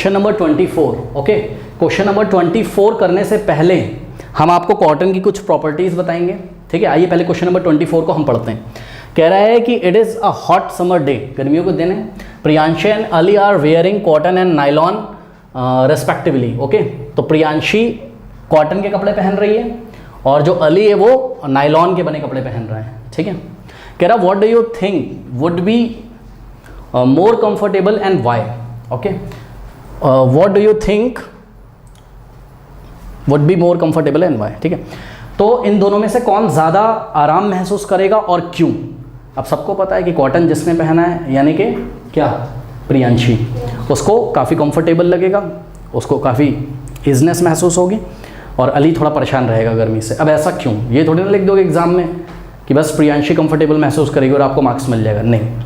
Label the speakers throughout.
Speaker 1: Question number 24। Okay, question number 24 करने से पहले हम आपको कॉटन की कुछ प्रॉपर्टीज बताएंगे। ठीक है, आइए पहले क्वेश्चन नंबर 24 को हम पढ़ते हैं। कह रहा है कि it is a hot summer day, गर्मियों के दिन है। Priyanshi and Ali are wearing cotton and nylon respectively. Okay, तो प्रियांशी कॉटन के कपड़े पहन रही है और जो अली है वो नायलॉन के बने कपड़े पहन रहे हैं। ठीक है, कह रहा what do you think would be more comfortable and why. Okay, what do you think would be more comfortable and why. ठीक है, तो इन दोनों में से कौन ज़्यादा आराम महसूस करेगा और क्यों। अब सबको पता है कि कॉटन जिसने पहना है यानी कि क्या, प्रियांशी, उसको काफ़ी कंफर्टेबल लगेगा, उसको काफ़ी इजनेस महसूस होगी, और अली थोड़ा परेशान रहेगा गर्मी से। अब ऐसा क्यों, ये थोड़ी ना लिख दोगे एग्जाम में कि बस प्रियांशी कंफर्टेबल महसूस करेगी और आपको मार्क्स मिल जाएगा, नहीं।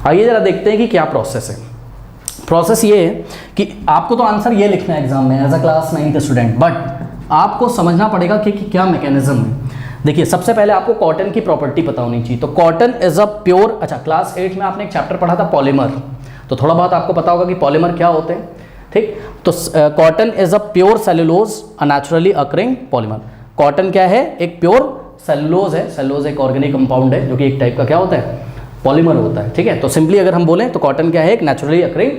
Speaker 1: आइए ज़रा देखते हैं कि क्या प्रोसेस है। प्रोसेस ये है कि आपको तो आंसर ये लिखना है एग्जाम में as a class 9th student, but आपको समझना पड़ेगा कि क्या मैकेनिज्म है। देखिए, सबसे पहले आपको कॉटन की प्रॉपर्टी पता होनी चाहिए। तो कॉटन इज अ प्योर, अच्छा क्लास 8 में आपने एक चैप्टर पढ़ा था पॉलीमर, तो थोड़ा बहुत आपको पता होगा कि पॉलीमर क्या होते हैं। ठीक, तो cotton is a pure cellulose, a naturally occurring polymer. Cotton क्या है, एक प्योर सेलुलोज है। सेलुलोज एक ऑर्गेनिक कंपाउंड है जो कि एक टाइप का क्या होता है, पॉलीमर होता है। ठीक है, तो सिंपली अगर हम बोलें तो कॉटन क्या है, एक नेचुरली अकरिंग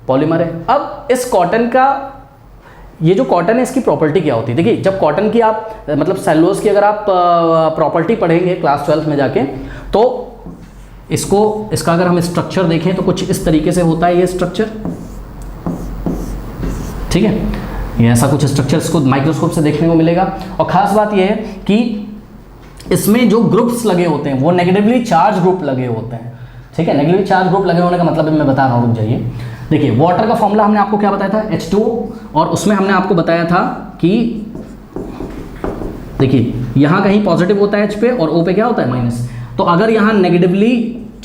Speaker 1: पॉलीमर है। अब इस कॉटन का, ये जो कॉटन है इसकी प्रॉपर्टी क्या होती है। देखिए, जब कॉटन की आप मतलब सेलुलोज की अगर आप प्रॉपर्टी पढ़ेंगे क्लास 12 में जाके, तो इसका अगर हम स्ट्रक्चर देखें तो कुछ इस तरीके से होता है ये स्ट्रक्चर। ठीक है, ये ऐसा कुछ स्ट्रक्चर इसको माइक्रोस्कोप से देखने को मिलेगा। और ख़ास बात ये है कि इसमें जो ग्रुप्स लगे होते हैं वो नेगेटिवली चार्ज ग्रुप लगे होते हैं। ठीक है, नेगेटिवली चार्ज ग्रुप लगे होने का मतलब मैं बता रहा हूँ, रुक जाइए। देखिए, वाटर का फॉर्मूला हमने आपको क्या बताया था, H2, और उसमें हमने आपको बताया था कि देखिए यहाँ कहीं पॉजिटिव होता है H पे और O पे क्या होता है माइनस। तो अगर यहाँ नेगेटिवली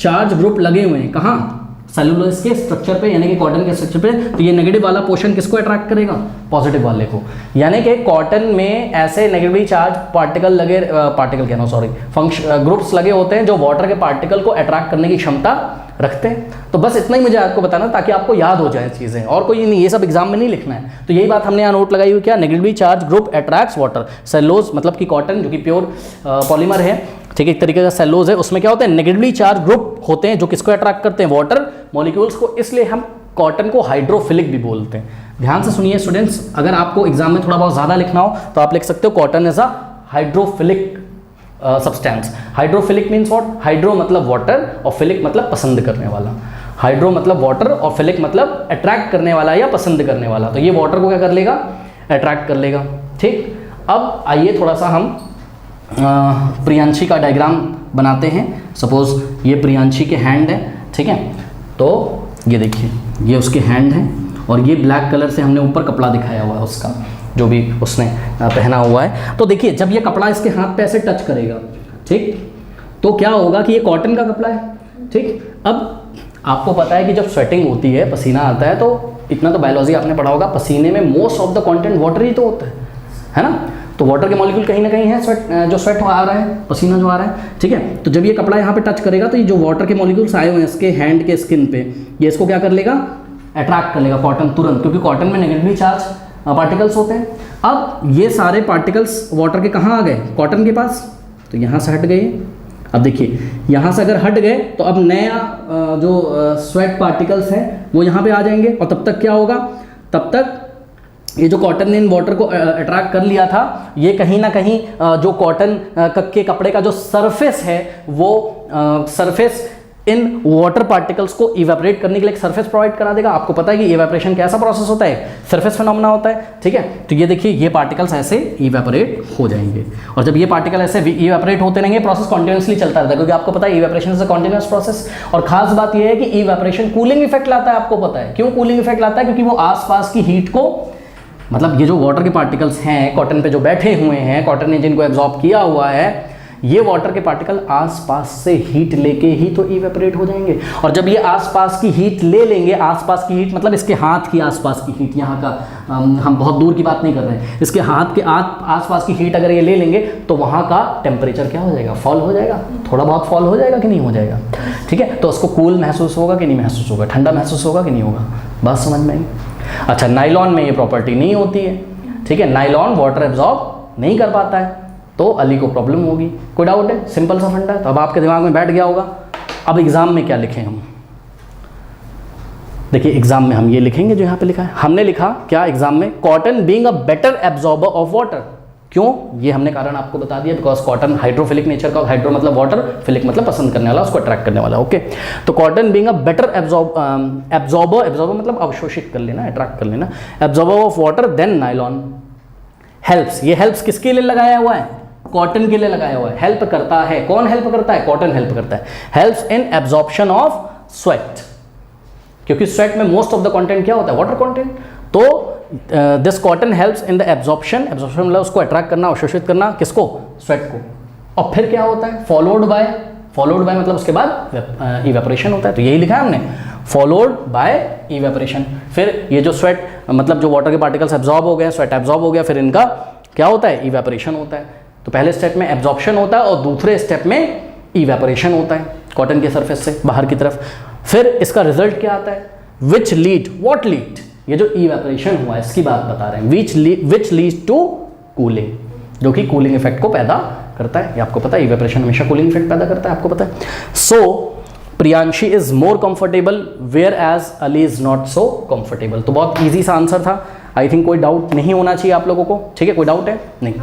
Speaker 1: चार्ज ग्रुप लगे हुए हैं कहाँ, सेलुलोज के स्ट्रक्चर पे यानी कि कॉटन के स्ट्रक्चर पे, तो ये नेगेटिव वाला पोर्शन किसको अट्रैक्ट करेगा, पॉजिटिव वाले को। यानी कि कॉटन में ऐसे नेगेटिवली चार्ज ग्रुप्स लगे होते हैं जो वाटर के पार्टिकल को अट्रैक्ट करने की क्षमता रखते हैं। तो बस इतना ही मुझे आपको बताना ताकि आपको याद हो जाए चीज़ें, और कोई नहीं, ये सब एग्जाम में नहीं लिखना है। तो यही बात हमने यहाँ नोट लगाई हुई, क्या, negatively charge group attracts water. Cellulose मतलब कि कॉटन जो कि प्योर पॉलीमर है, ठीक है, एक तरीके का सेलुलोज है, उसमें क्या होते हैं, नेगेटिवली चार्ज ग्रुप होते हैं जो किसको अट्रैक्ट करते हैं, वाटर मॉलिक्यूल्स को। इसलिए हम कॉटन को हाइड्रोफिलिक भी बोलते हैं। ध्यान से सुनिए स्टूडेंट्स, अगर आपको एग्जाम में थोड़ा बहुत ज़्यादा लिखना हो तो आप लिख सकते हो cotton is a hydrophilic substance. Hydrophilic means what, hydro मतलब वाटर और फिलिक मतलब पसंद करने वाला। हाइड्रो मतलब वाटर और फिलिक मतलब अट्रैक्ट करने वाला या पसंद करने वाला। तो ये वाटर को क्या कर लेगा, अट्रैक्ट कर लेगा। ठीक, अब आइए थोड़ा सा हम प्रियांशी का डायग्राम बनाते हैं। सपोज ये प्रियांशी के हैंड है, ठीक है, तो ये देखिए ये उसके हैंड है, और ये ब्लैक कलर से हमने ऊपर कपड़ा दिखाया हुआ है उसका, जो भी उसने पहना हुआ है। तो देखिए, जब ये कपड़ा इसके हाथ पे ऐसे टच करेगा, ठीक, तो क्या होगा कि ये कॉटन का कपड़ा है। ठीक, अब आपको पता है कि जब स्वेटिंग होती है, पसीना आता है, तो इतना तो बायोलॉजी आपने पढ़ा होगा, पसीने में most of the content water ही तो होता है ना। तो वाटर के मॉलिक्यूल कहीं ना कहीं है, स्वेट आ रहा है, पसीना जो आ रहा है। ठीक है, तो जब ये कपड़ा यहाँ पे टच करेगा तो ये जो वाटर के मॉलिक्यूल्स आए हुए हैं इसके हैंड के स्किन पे, ये इसको क्या कर लेगा, अट्रैक्ट कर लेगा कॉटन तुरंत, क्योंकि कॉटन में नेगेटिवली चार्ज पार्टिकल्स होते हैं। अब ये सारे पार्टिकल्स वाटर के कहाँ आ गए, कॉटन के पास, तो यहाँ से हट गए। अब देखिए, यहाँ से अगर हट गए तो अब नया जो स्वेट पार्टिकल्स हैं वो यहाँ पे आ जाएंगे, और तब तक क्या होगा, तब तक ये जो कॉटन ने इन वाटर को अट्रैक्ट कर लिया था, ये कहीं ना कहीं जो कॉटन के कपड़े का जो सरफेस है वो सरफेस इन वाटर पार्टिकल्स को इवेपोरेट करने के लिए एक सरफेस प्रोवाइड करा देगा। आपको पता है कि इवेपोरेशन कैसा प्रोसेस होता है, सरफेस फिनोमेना होता है। ठीक है, तो ये देखिए ये पार्टिकल्स ऐसे इवेपोरेट हो जाएंगे, और जब ये पार्टिकल ऐसे इवेपोरेट होते रहेंगे, प्रोसेस कॉन्टिन्यूसली चलता रहता है, क्योंकि आपको पता है evaporation is a continuous process. और खास बात ये है कि इवेपोरेशन कूलिंग इफेक्ट लाता है। आपको पता है क्यों कूलिंग इफेक्ट लाता है, क्योंकि वो आसपास की हीट को, मतलब ये जो वाटर के पार्टिकल्स हैं कॉटन पे जो बैठे हुए हैं, कॉटन ने जिनको एब्जॉर्ब किया हुआ है, ये वाटर के पार्टिकल आसपास से हीट लेके ही तो इवेपोरेट हो जाएंगे। और जब ये आसपास की हीट ले लेंगे, आसपास की हीट मतलब इसके हाथ की आसपास की हीट, यहाँ का हम बहुत दूर की बात नहीं कर रहे हैं, इसके हाथ के आसपास की हीट अगर ये ले लेंगे तो वहाँ का टेम्परेचर क्या हो जाएगा, फॉल हो जाएगा, थोड़ा बहुत फॉल हो जाएगा कि नहीं हो जाएगा। ठीक है, तो उसको कूल महसूस होगा कि नहीं महसूस होगा, ठंडा महसूस होगा कि नहीं होगा, बात समझ में आई। अच्छा, नाइलॉन में ये प्रॉपर्टी नहीं होती है, ठीक है, नाइलॉन वाटर एब्जॉर्ब नहीं कर पाता है, तो अली को प्रॉब्लम होगी। कोई डाउट है? सिंपल सा फंडा है। तो अब आपके दिमाग में बैठ गया होगा। अब एग्जाम में क्या लिखें हम? देखिए एग्जाम में हम ये लिखेंगे जो यहाँ पे लिखा है। हमने लिखा क्या एग्जाम में? Cotton being a better absorber of water. क्यों? ये हमने कारण आपको बता दिया, बिकॉज कॉटन हाइड्रोफिलिक नेचर का, हाइड्रो मतलब वाटर, फिलिक मतलब पसंद करने वाला, उसको अट्रैक्ट करने वाला। ओके, तो cotton being a better absorber मतलब अवशोषित कर लेना, अट्रैक्ट कर लेना, absorber of water then nylon. Helps, ये हेल्प्स किसके लिए लगाया हुआ है? कॉटन के लिए लगाया हुआ है। हेल्प करता है, कौन हेल्प करता है? कॉटन हेल्प करता है। Helps in absorption of sweat, क्योंकि स्वेट में मोस्ट ऑफ द कंटेंट क्या होता है? Water content. तो this cotton helps in the absorption, absorption मतलब उसको अट्रैक्ट करना, अवशोषित करना, किसको? स्वेट को। और फिर क्या होता है? फॉलोड बाय मतलब उसके बाद इवेपोरेशन होता है। तो यही लिखा है हमने, फॉलोड बाय इवेपोरेशन। फिर ये जो स्वेट मतलब जो वाटर के पार्टिकल्स एब्जॉर्ब हो गए, स्वेट एब्जॉर्ब हो गया, फिर इनका क्या होता है? इवेपोरेशन होता है। तो पहले स्टेप में एब्जॉर्प्शन होता है और दूसरे स्टेप में इवेपोरेशन होता है कॉटन के सरफेस से बाहर की तरफ। फिर इसका रिजल्ट क्या आता है? विच लीड, व्हाट लीड, ये जो इवेपोरेशन हुआ है इसकी बात बता रहे हैं। विच लीड टू कूलिंग, जो कि कूलिंग इफेक्ट को पैदा करता है। ये आपको पता है, इवेपोरेशन हमेशा कूलिंग इफेक्ट पैदा करता है, आपको पता है। So Priyanshi is more comfortable whereas Ali is not so comfortable. तो बहुत ईजी सा आंसर था। आई थिंक कोई डाउट नहीं होना चाहिए आप लोगों को, ठीक है? कोई डाउट है? नहीं।